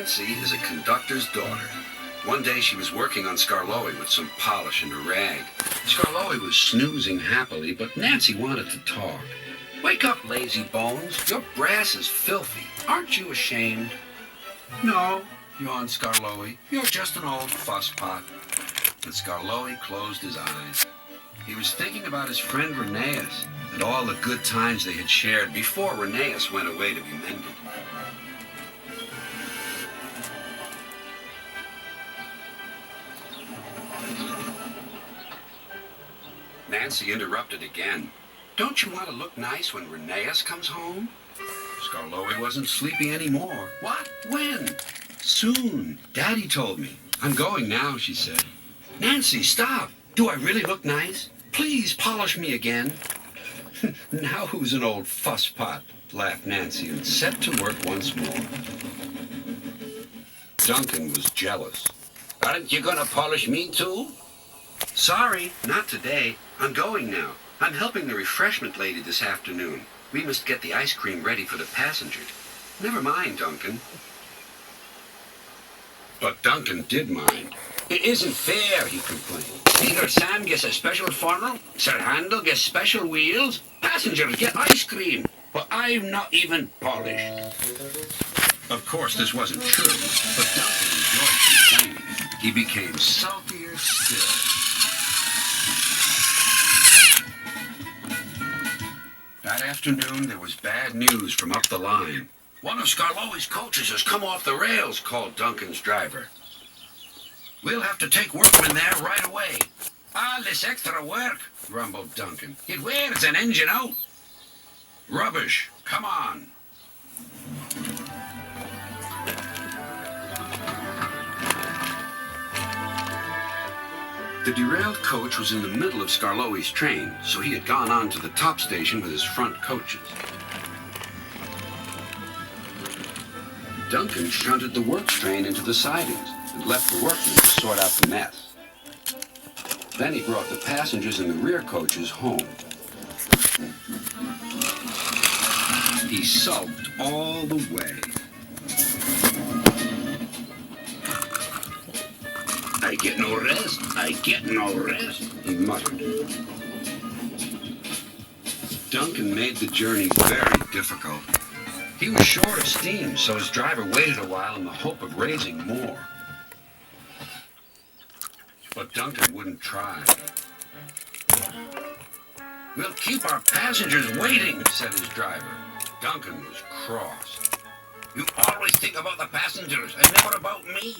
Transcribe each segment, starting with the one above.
Nancy is a conductor's daughter. One day she was working on Skarloey with some polish and a rag. Skarloey was snoozing happily, but Nancy wanted to talk. "Wake up, lazy bones. Your brass is filthy. Aren't you ashamed?" "No," yawned Skarloey. "You're just an old fusspot." But Skarloey closed his eyes. He was thinking about his friend Rheneas and all the good times they had shared before Rheneas went away to be mended. Nancy interrupted again. "Don't you want to look nice when Rheneas comes home?" Skarloey wasn't sleepy anymore. "What? When?" "Soon. Daddy told me." "I'm going now," she said. "Nancy, stop. Do I really look nice? Please polish me again." "Now who's an old fusspot?" laughed Nancy and set to work once more. Duncan was jealous. "Aren't you going to polish me too?" "Sorry, not today. I'm going now. I'm helping the refreshment lady this afternoon. We must get the ice cream ready for the passengers." "Never mind, Duncan." But Duncan did mind. "It isn't fair," he complained. "Peter Sam gets a special funnel, Sir Handel gets special wheels, passengers get ice cream, but I'm not even polished." Of course, this wasn't true, but Duncan enjoyed complaining. He became sulkier still. That afternoon, there was bad news from up the line. "One of Skarloey's coaches has come off the rails," called Duncan's driver. "We'll have to take workmen there right away." "All this extra work," grumbled Duncan. "It wears an engine out." "Rubbish. Come on." The derailed coach was in the middle of Skarloey's train, so he had gone on to the top station with his front coaches. Duncan shunted the works train into the sidings and left the workmen to sort out the mess. Then he brought the passengers in the rear coaches home. He sulked all the way. "I get no rest, I get no rest," he muttered. Duncan made the journey very difficult. He was short of steam, so his driver waited a while in the hope of raising more. But Duncan wouldn't try. "We'll keep our passengers waiting," said his driver. Duncan was cross. "You always think about the passengers and never about me."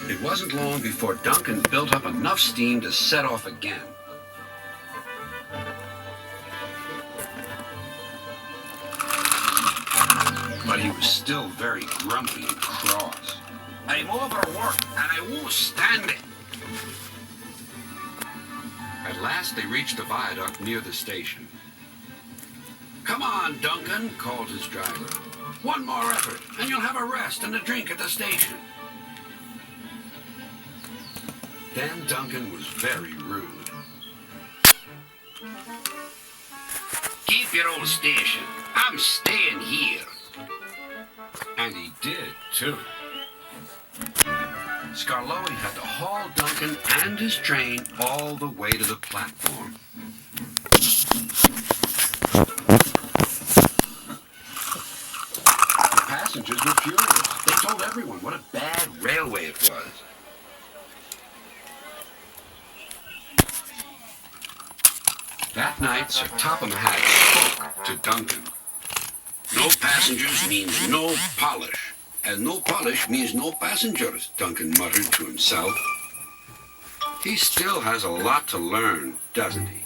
It wasn't long before Duncan built up enough steam to set off again. But he was still very grumpy and cross. "I'm overworked and I won't stand it." At last they reached a viaduct near the station. "Come on, Duncan," called his driver. "One more effort and you'll have a rest and a drink at the station." Then Duncan was very rude. "Keep your old station. I'm staying here." And he did, too. Skarloey had to haul Duncan and his train all the way to the platform. The passengers were furious. They told everyone what a bad railway it was. That night, Sir Topham Hatt spoke to Duncan. "No passengers means no polish, and no polish means no passengers," Duncan muttered to himself. He still has a lot to learn, doesn't he?